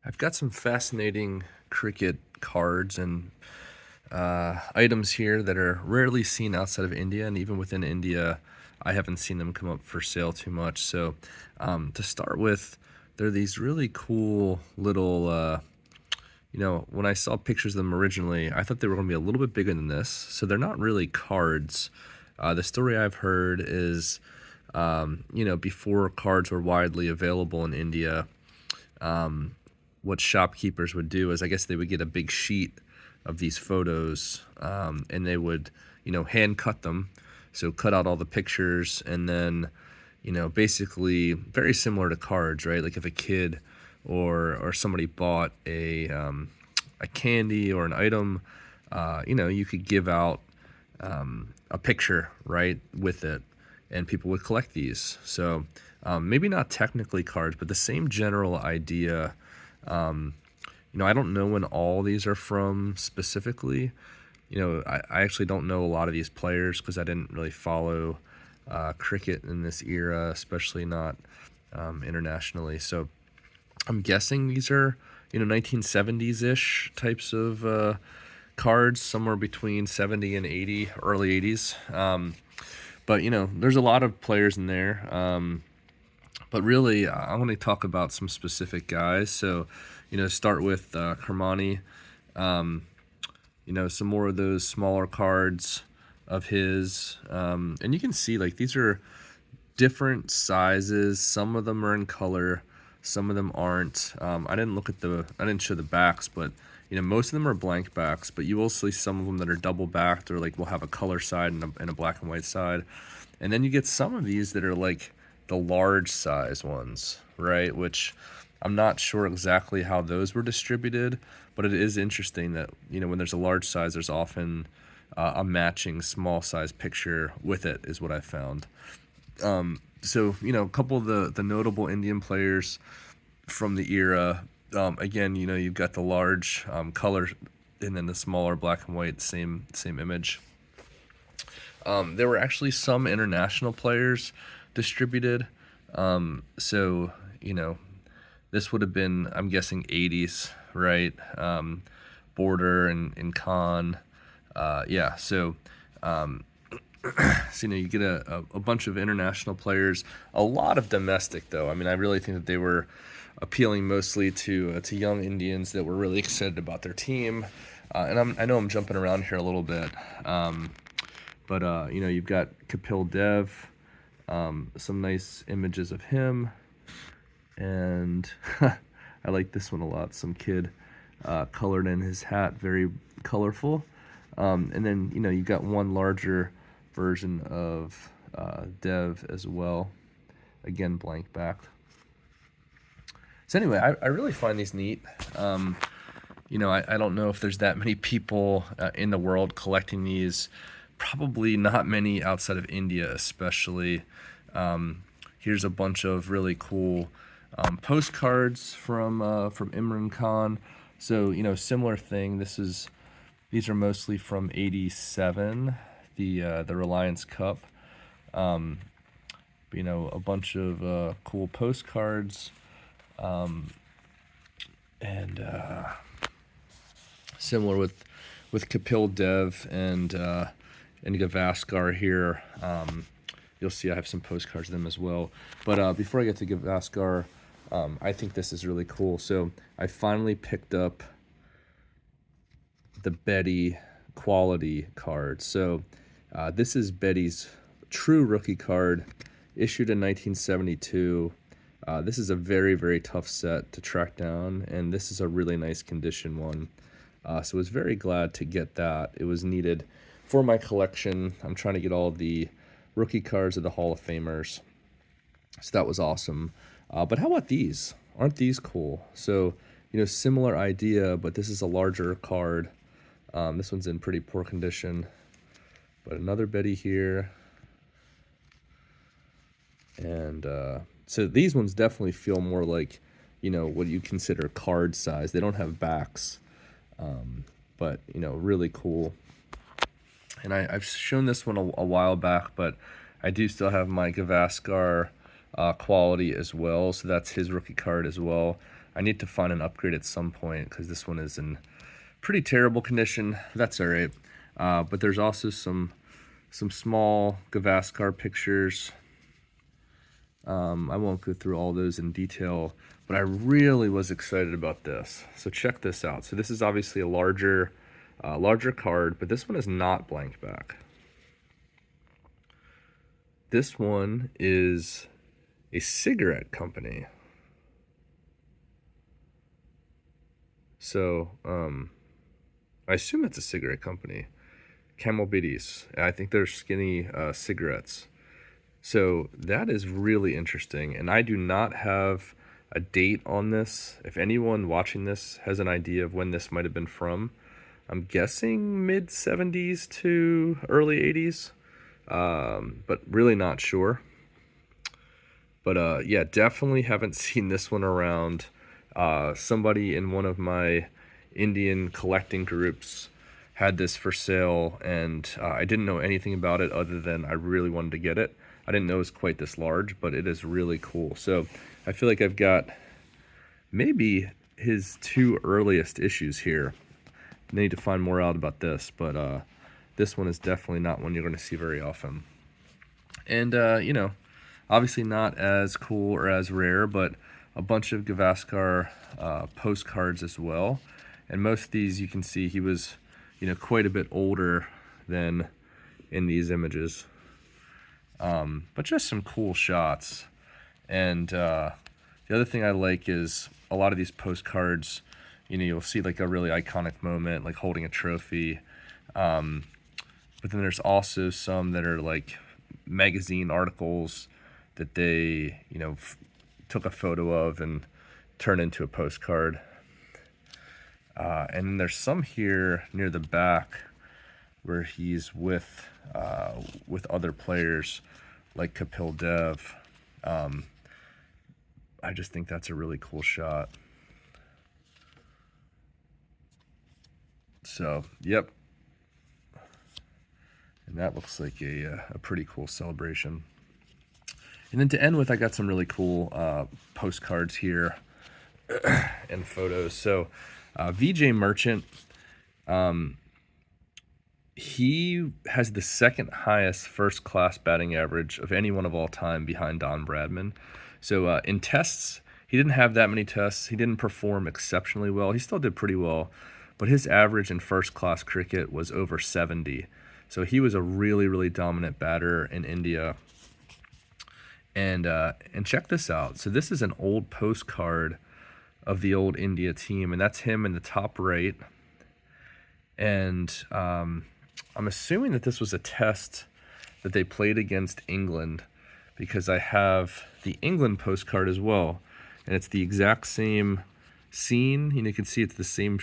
I've got some fascinating cricket cards and items here that are rarely seen outside of India, and even within India, I haven't seen them come up for sale too much. So, to start with, there are these really cool little. When I saw pictures of them originally, I thought they were going to be a little bit bigger than this. So they're not really cards. The story I've heard is, before cards were widely available in India, what shopkeepers would do is I guess they would get a big sheet of these photos, and they would, hand cut them. So cut out all the pictures and then, basically very similar to cards, right? Like if a kid or somebody bought a candy or an item, you could give out a picture, right, with it, and people would collect these. So maybe not technically cards, but the same general idea. I don't know when all these are from specifically. I actually don't know a lot of these players because I didn't really follow cricket in this era, especially not internationally. So I'm guessing these are, 1970s-ish types of cards, somewhere between 70 and 80, early 80s. But, there's a lot of players in there. But really, I want to talk about some specific guys. So, start with Kermani. Some more of those smaller cards of his. And you can see, like, these are different sizes. Some of them are in color. Some of them aren't. I didn't show the backs, but, most of them are blank backs. But you will see some of them that are double backed, or, like, will have a color side and a black and white side. And then you get some of these that are, like, the large size ones, right? Which I'm not sure exactly how those were distributed, but it is interesting that, when there's a large size, there's often a matching small size picture with it, is what I found. So, a couple of the notable Indian players from the era, again, you've got the large color and then the smaller black and white, same image. There were actually some international players distributed. So, this would have been, I'm guessing, 80s, right? Border and Khan. Yeah, so, you get a bunch of international players, a lot of domestic, though. I mean, I really think that they were appealing mostly to young Indians that were really excited about their team. And I know I'm jumping around here a little bit. But you've got Kapil Dev, some nice images of him, and I like this one a lot. Some kid colored in his hat, very colorful. And then, you've got one larger version of Dev as well, again, blank backed. So anyway, I really find these neat. I don't know if there's that many people in the world collecting these. Probably not many outside of India, especially. Here's a bunch of really cool postcards from Imran Khan. So, similar thing. These are mostly from '87, the Reliance Cup. A bunch of cool postcards, and similar with Kapil Dev and Gavaskar here. You'll see I have some postcards of them as well. But before I get to Gavaskar, I think this is really cool. So I finally picked up the Bedi quality card. So this is Bedi's true rookie card, issued in 1972. This is a very, very tough set to track down, and this is a really nice condition one. So I was very glad to get that. It was needed for my collection. I'm trying to get all the rookie cards of the Hall of Famers. So that was awesome. But how about these? Aren't these cool? So, similar idea, but this is a larger card. This one's in pretty poor condition. But another Bedi here. And so these ones definitely feel more like, what you consider card size. They don't have backs. But, really cool. And I've shown this one a while back, but I do still have my Gavaskar quality as well. So that's his rookie card as well. I need to find an upgrade at some point because this one is in pretty terrible condition. That's all right. But there's also some small Gavaskar pictures. I won't go through all those in detail, but I really was excited about this. So check this out. So this is obviously a larger card, but this one is not blank back. This one is a cigarette company. So I assume it's a cigarette company. Camel Bedis. I think they're skinny cigarettes. So that is really interesting, and I do not have a date on this. If anyone watching this has an idea of when this might have been from, I'm guessing mid 70s to early 80s, but really not sure. But yeah, definitely haven't seen this one around. Somebody in one of my Indian collecting groups had this for sale, and I didn't know anything about it other than I really wanted to get it. I didn't know it was quite this large, but it is really cool. So I feel like I've got maybe his 2 earliest issues here. I need to find more out about this, but this one is definitely not one you're going to see very often. And, you know, obviously not as cool or as rare, but a bunch of Gavaskar postcards as well. And most of these you can see he was, you know, quite a bit older than in these images. But just some cool shots. And the other thing I like is a lot of these postcards, you know, you'll see like a really iconic moment, like holding a trophy. But then there's also some that are like magazine articles that they, you know, took a photo of and turned into a postcard. And there's some here near the back where he's with other players like Kapil Dev. I just think that's a really cool shot. So, yep. And that looks like a pretty cool celebration. And then to end with, I got some really cool postcards here and photos. So, VJ Merchant, he has the second highest first-class batting average of anyone of all time behind Don Bradman. So in tests, he didn't have that many tests. He didn't perform exceptionally well. He still did pretty well, but his average in first-class cricket was over 70. So he was a really, really dominant batter in India. And check this out. So this is an old postcard of the old India team, and that's him in the top right. And I'm assuming that this was a test that they played against England, because I have the England postcard as well, and it's the exact same scene. You know, you can see it's the same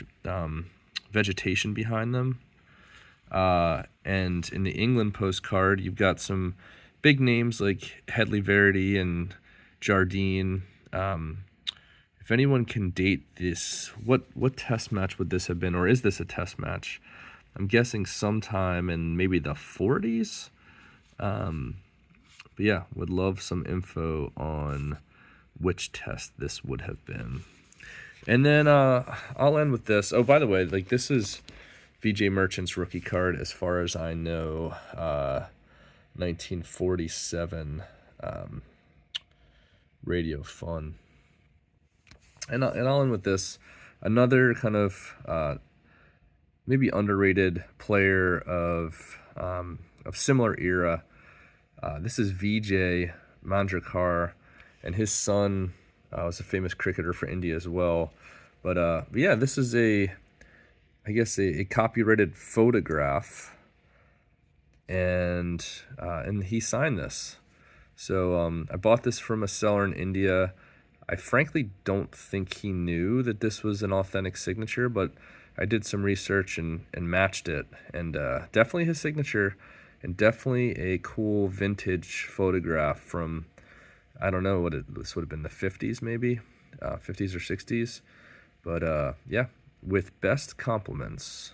vegetation behind them. And in the England postcard, you've got some big names like Headley Verity and Jardine. If anyone can date this, what test match would this have been, or is this a test match? I'm guessing sometime in maybe the 40s. But yeah, would love some info on which test this would have been. And then I'll end with this. Oh, by the way, like this is VJ Merchant's rookie card, as far as I know, 1947 Radio Fun. And I'll end with this. Another kind of maybe underrated player of similar era. This is Vijay Manjrekar, and his son was a famous cricketer for India as well. But yeah, this is I guess a copyrighted photograph, and he signed this. So I bought this from a seller in India. I frankly don't think he knew that this was an authentic signature, but I did some research and matched it, and definitely his signature, and definitely a cool vintage photograph from, I don't know what this would have been, the 50s maybe, 50s or 60s, but yeah, with best compliments.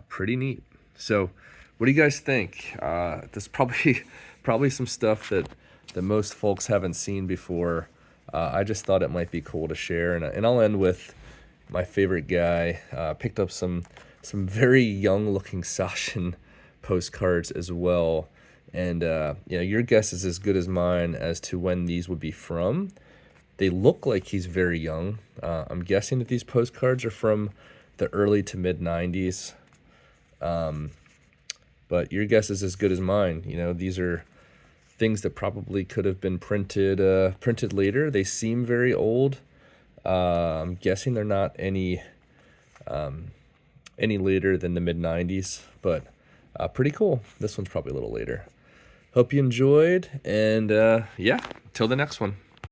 Pretty neat. So what do you guys think? There's probably some stuff that most folks haven't seen before. I just thought it might be cool to share, and I'll end with my favorite guy. Picked up some very young looking Sachin postcards as well. And your guess is as good as mine as to when these would be from. They look like he's very young. I'm guessing that these postcards are from the early to mid 90s. But your guess is as good as mine. These are things that probably could have been printed later. They seem very old. I'm guessing they're not any later than the mid 90s, but pretty cool. This one's probably a little later. Hope you enjoyed, and till the next one.